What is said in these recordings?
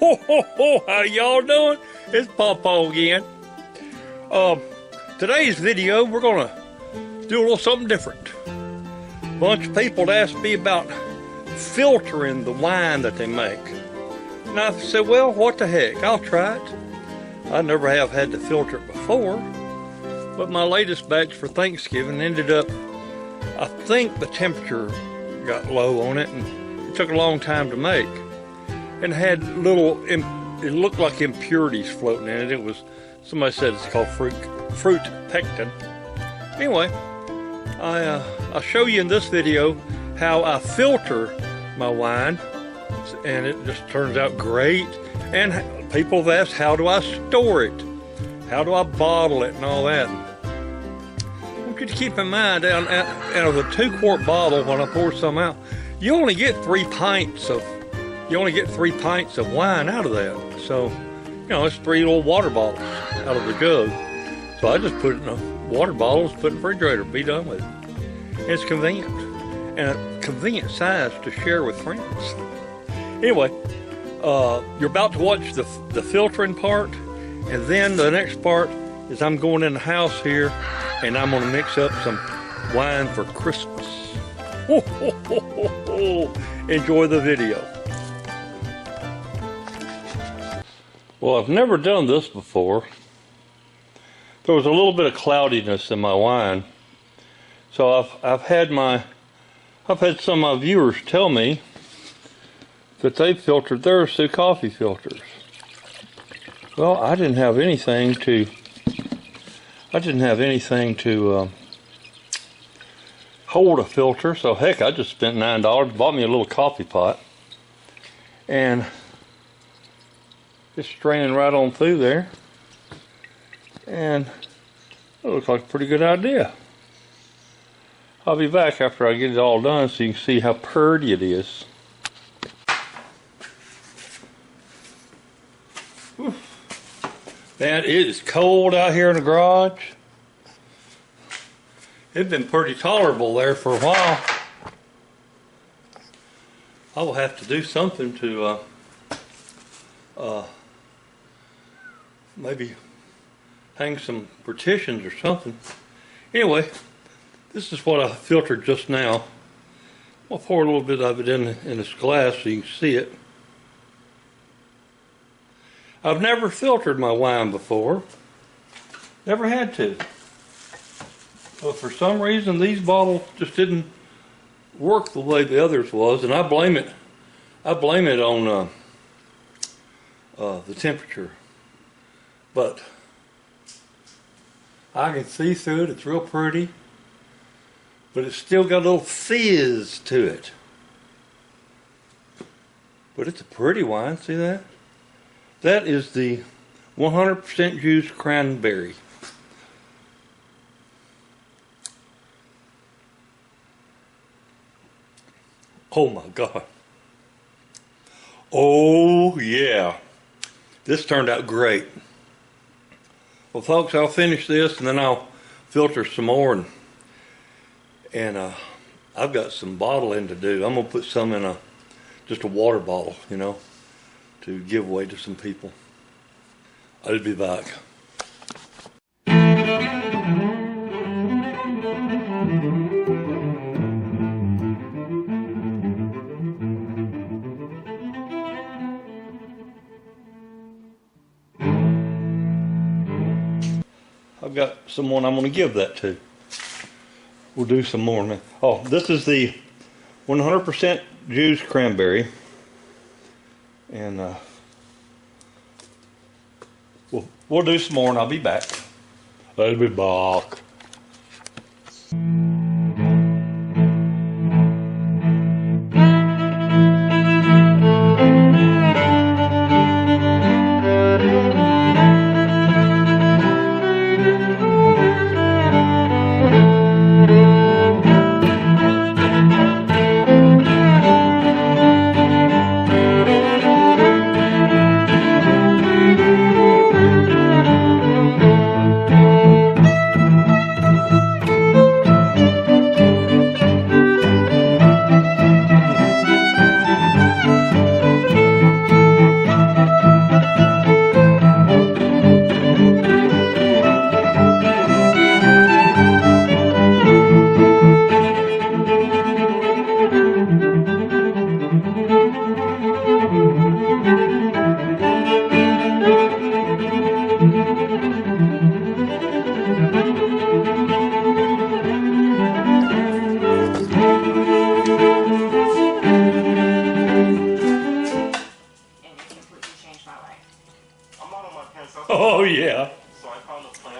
Ho, ho, ho, how y'all doing? It's PawPaw again. Today's video, we're gonna do a little something different. A bunch of people asked me about filtering the wine that they make. And I said, well, what the heck, I'll try it. I never have had to filter it before, but my latest batch for Thanksgiving ended up, I think the temperature got low on it and it took a long time to make. And had little, it looked like impurities floating in it. It was, somebody said it's called fruit pectin. Anyway, I'll show you in this video how I filter my wine, and it just turns out great. And people have asked, how do I store it? How do I bottle it and all that? I want you to keep in mind, out of the 2-quart bottle, when I pour some out, you only get 3 pints of wine out of that. So, you know, it's 3 little water bottles out of the jug. So I just put it in a water bottle, put it in the refrigerator, be done with it. And it's convenient. And a convenient size to share with friends. Anyway, you're about to watch the filtering part. And then the next part is I'm going in the house here and I'm going to mix up some wine for Christmas. Ho, ho, ho, ho, ho. Enjoy the video. Well, I've never done this before. There was a little bit of cloudiness in my wine. So I've had some of my viewers tell me that they filtered theirs through coffee filters. Well, I didn't have anything to hold a filter, so heck, I just spent $9, bought me a little coffee pot, and just straining right on through there, and it looks like a pretty good idea. I'll be back after I get it all done so you can see how pretty it is. Man, it is cold out here in the garage. It's been pretty tolerable there for a while. I will have to do something to maybe hang some partitions or something. Anyway, this is what I filtered just now. I'll pour a little bit of it in this glass so you can see it. I've never filtered my wine before. Never had to. But for some reason these bottles just didn't work the way the others was, and I blame it on the temperature. But I can see through it. It's real pretty, but it's still got a little fizz to it. But it's a pretty wine. See that? That is the 100% juiced cranberry. Oh my God. Oh yeah. This turned out great. Well folks, I'll finish this and then I'll filter some more, and I've got some bottling to do. I'm gonna put some in just a water bottle, you know, to give away to some people. I'll be back. I've got someone I'm going to give that to. We'll do some more now. Oh, this is the 100% juiced cranberry. And we'll do some more and I'll be back. I'll be back.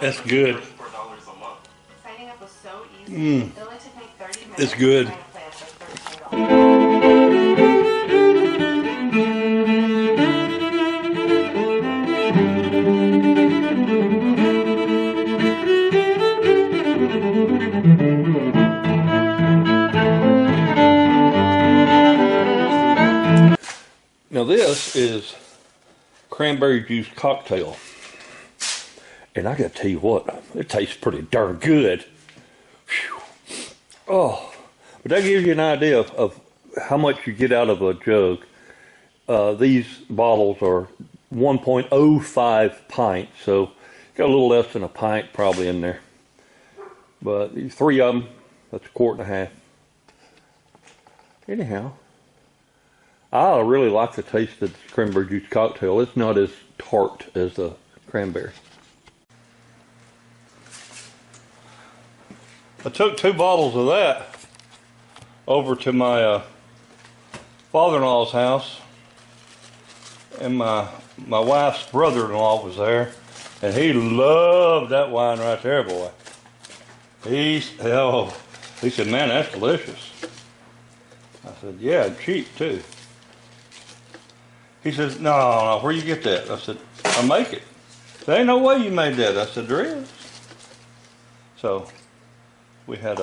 That's good. $34 a month. Signing up was so easy. It only took me 30 minutes. It's good. To sign a plan for $13. Now this is cranberry juice cocktail. And I gotta tell you what, it tastes pretty darn good. Whew. Oh, but that gives you an idea of how much you get out of a jug. These bottles are 1.05 pints, so got a little less than a pint probably in there. But these 3 of them, that's 1.5 quarts. Anyhow, I really like the taste of the cranberry juice cocktail. It's not as tart as the cranberry. I took 2 bottles of that over to my father-in-law's house, and my wife's brother-in-law was there, and he loved that wine right there, boy. He said, man, that's delicious. I said, yeah, and cheap too. He says, no, where you get that? I said, I make it. There ain't no way you made that. I said, there is. So we had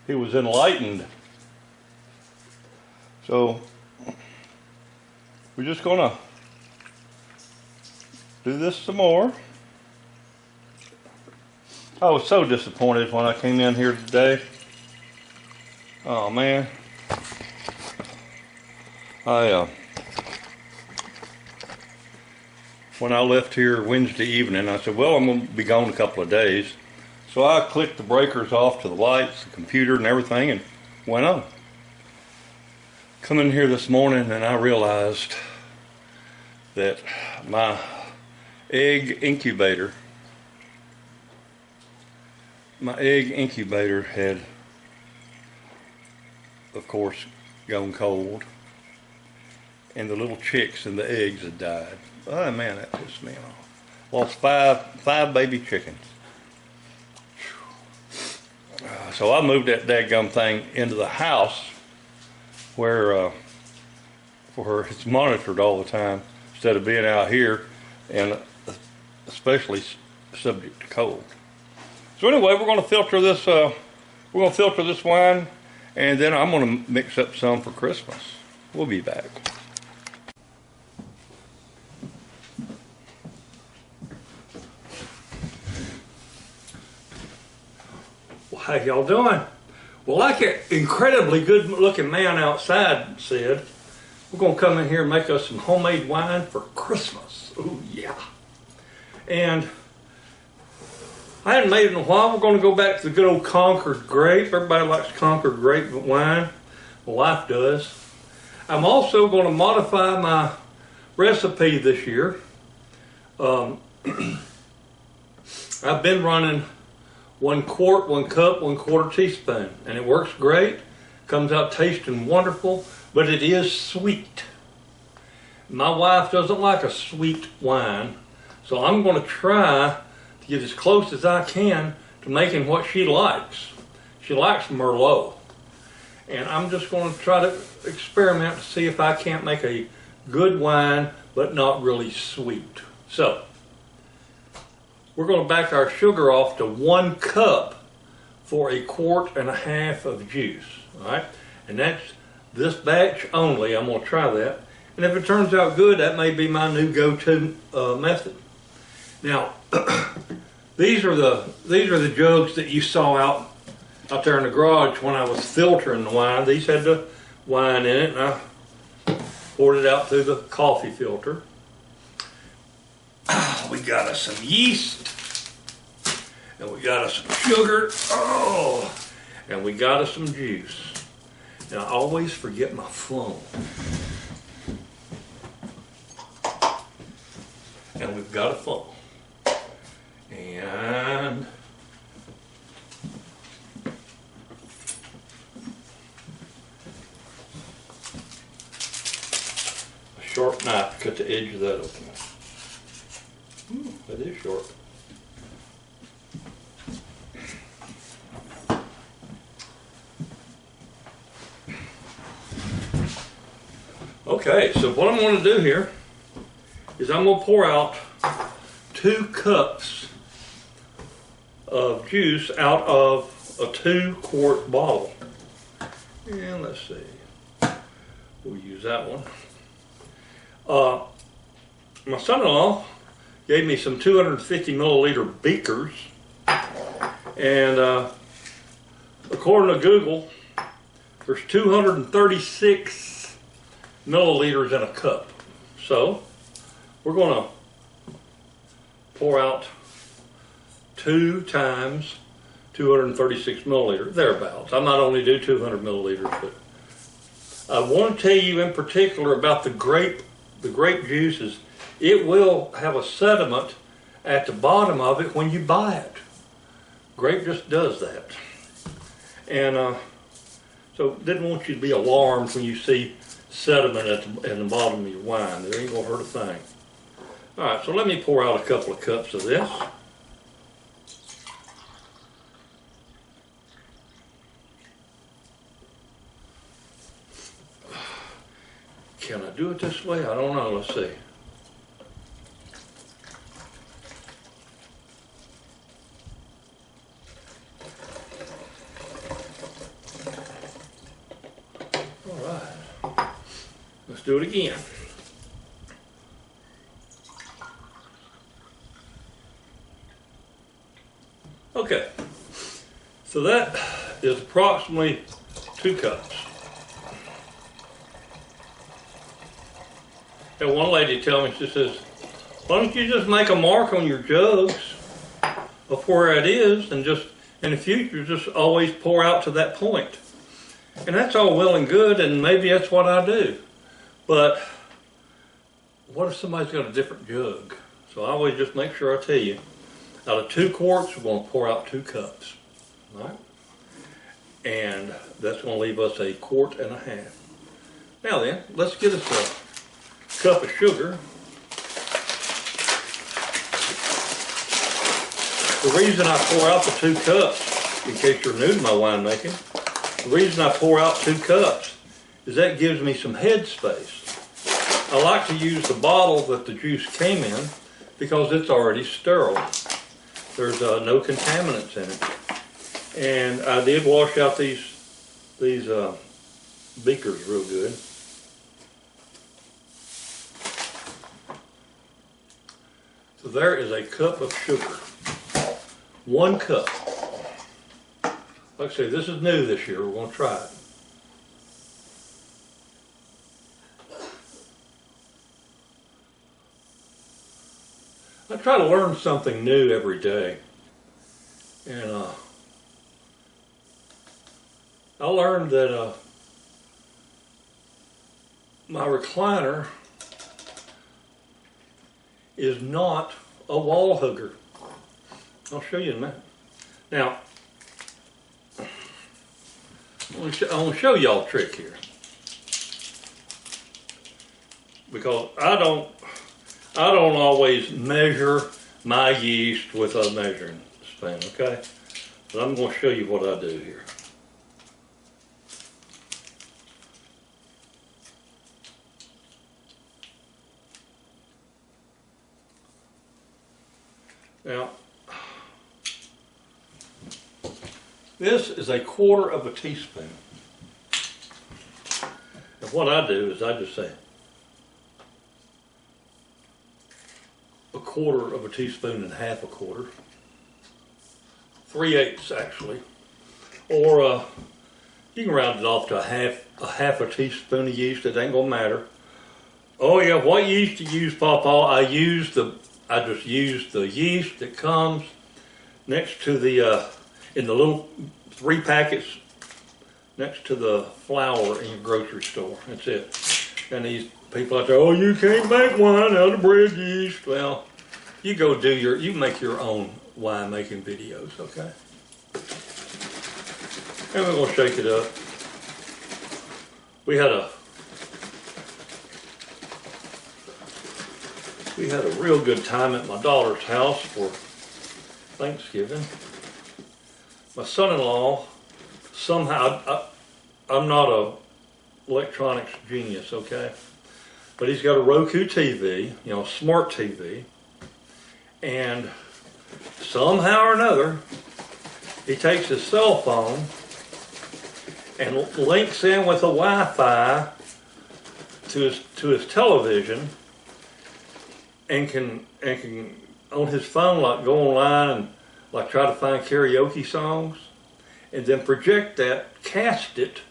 he was enlightened. So we're just gonna do this some more. I was so disappointed when I came in here today. Oh man. When I left here Wednesday evening, I said, well, I'm going to be gone a couple of days. So I clicked the breakers off to the lights, the computer and everything, and went on. Come in here this morning and I realized that my egg incubator had, of course, gone cold. And the little chicks and the eggs had died. Oh man, that pissed me off. Lost five baby chickens. So I moved that dadgum thing into the house where it's monitored all the time instead of being out here and especially subject to cold. So anyway, we're going to filter this. We're going to filter this wine, and then I'm going to mix up some for Christmas. We'll be back. How y'all doing? Well, like an incredibly good looking man outside said, we're going to come in here and make us some homemade wine for Christmas. Oh yeah. And I hadn't made it in a while. We're going to go back to the good old Concord grape. Everybody likes Concord grape wine. My wife does. I'm also going to modify my recipe this year. I've been running 1 quart, 1 cup, 1/4 teaspoon, and it works great. Comes out tasting wonderful, but it is sweet. My wife doesn't like a sweet wine, so I'm going to try to get as close as I can to making what she likes. She likes Merlot, and I'm just going to try to experiment to see if I can't make a good wine, but not really sweet. So we're going to back our sugar off to 1 cup for 1.5 quarts of juice. All right, and that's this batch only. I'm going to try that, and if it turns out good, that may be my new go-to method. Now, these are the jugs that you saw out there in the garage when I was filtering the wine. These had the wine in it, and I poured it out through the coffee filter. We got us some yeast, and we got us some sugar, and we got us some juice. Now I always forget my phone. And we've got a phone. And a sharp knife to cut the edge of that open. It is short. Okay, so what I'm going to do here is I'm going to pour out 2 cups of juice out of a 2-quart bottle. And let's see, we'll use that one. My son-in-law gave me some 250 milliliter beakers, and according to Google, there's 236 milliliters in a cup. So we're going to pour out 2 times 236 milliliters, thereabouts. I might only do 200 milliliters, but I want to tell you in particular about the grape juices. It will have a sediment at the bottom of it when you buy it. Grape just does that. And so didn't want you to be alarmed when you see sediment at the bottom of your wine. It ain't gonna hurt a thing. All right, so let me pour out a couple of cups of this. Can I do it this way? I don't know. Let's see. All right. Let's do it again. Okay. So that is approximately 2 cups. Had one lady tell me, she says, why don't you just make a mark on your jugs of where it is, and just in the future just always pour out to that point. And that's all well and good, and maybe that's what I do. But what if somebody's got a different jug? So I always just make sure I tell you, out of 2 quarts, we're going to pour out 2 cups. All right? And that's going to leave us a 1.5 quarts. Now then, let's get us a cup of sugar. The reason I pour out the 2 cups, in case you're new to my winemaking, the reason I pour out 2 cups is that gives me some head space. I like to use the bottle that the juice came in because it's already sterile. There's no contaminants in it. And I did wash out these beakers real good. So there is a cup of sugar. 1 cup. Like I say, this is new this year. We're going to try it. I try to learn something new every day. And I learned that my recliner is not a wall hugger. I'll show you in a minute. Now, I want to show y'all a trick here, because I don't always measure my yeast with a measuring spoon, okay? But I'm going to show you what I do here. Now, this is a 1/4 teaspoon. And what I do is I just say 1/4 teaspoon and 1/2 quarter. 3/8 actually. Or you can round it off to a half a teaspoon of yeast. It ain't gonna matter. Oh yeah, what yeast do you use, PawPaw? I just use the yeast that comes next to the in the little 3 packets next to the flour in your grocery store. That's it. And these people out there, oh, you can't make wine out of bread yeast. Well, you go you make your own wine making videos, okay? And we're gonna shake it up. We had We had a real good time at my daughter's house for Thanksgiving. My son-in-law, somehow, I'm not a electronics genius, okay? But he's got a Roku TV, you know, smart TV, and somehow or another, he takes his cell phone and links in with a Wi-Fi to his television, and can on his phone like go online and like try to find karaoke songs, and then project that, cast it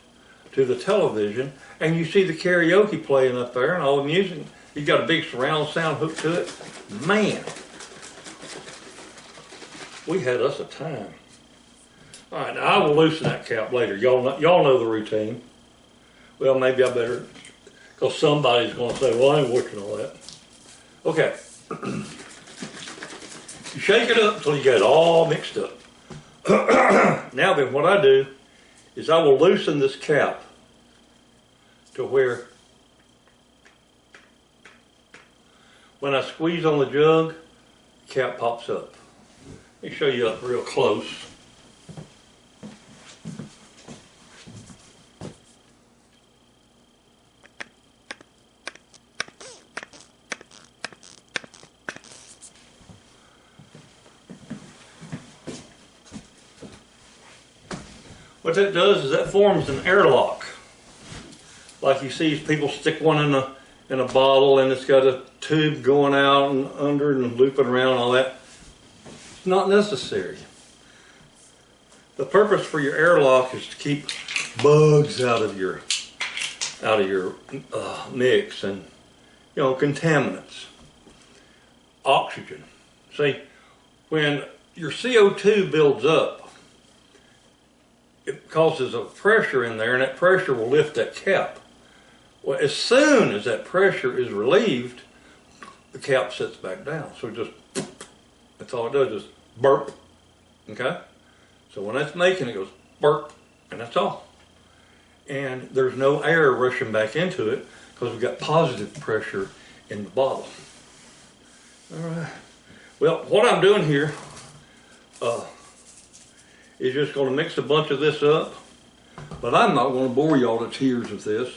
to the television, and you see the karaoke playing up there and all the music. You got a big surround sound hooked to it. Man, we had us a time. All right, now I will loosen that cap later. Y'all know the routine. Well, maybe I better, because somebody's going to say, well, I ain't watching all that. Okay. You shake it up until you get it all mixed up. Now then, what I do is I will loosen this cap to where when I squeeze on the jug, the cap pops up. Let me show you up real close. What that does is that forms an airlock. Like you see people stick one in a bottle and it's got a tube going out and under and looping around and all that. It's not necessary. The purpose for your airlock is to keep bugs out of your mix and, you know, contaminants. Oxygen. See, when your CO2 builds up, it causes a pressure in there, and that pressure will lift that cap. Well, as soon as that pressure is relieved, the cap sits back down. So just, that's all it does, just burp, okay? So when that's making it goes burp, and that's all. And there's no air rushing back into it because we've got positive pressure in the bottle. All right. Well, what I'm doing here, is just going to mix a bunch of this up, but I'm not going to bore y'all to tears with this.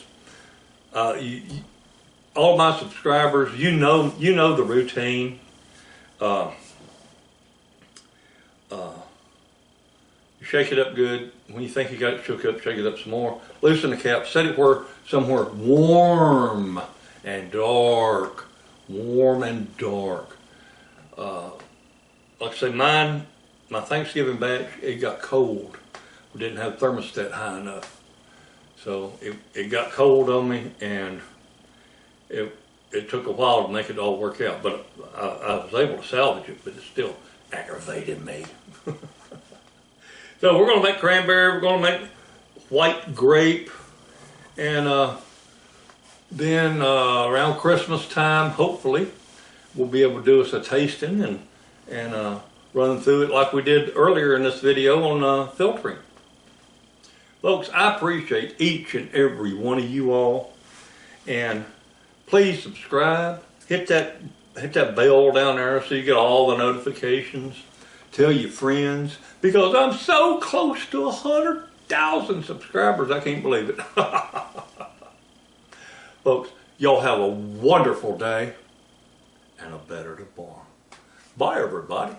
All my subscribers, you know the routine. You shake it up good. When you think you got it shook up, shake it up some more. Loosen the cap. Set it somewhere warm and dark. Warm and dark. Like I say, my Thanksgiving batch, it got cold. We didn't have thermostat high enough. So it got cold on me, and it took a while to make it all work out. But I was able to salvage it, but it still aggravated me. So we're going to make cranberry, we're going to make white grape, and then around Christmas time, hopefully, we'll be able to do us a tasting and run through it like we did earlier in this video on filtering. Folks, I appreciate each and every one of you all, and please subscribe, hit that bell down there so you get all the notifications. Tell your friends, because I'm so close to 100,000 subscribers, I can't believe it. Folks, y'all have a wonderful day and a better tomorrow. Bye, everybody.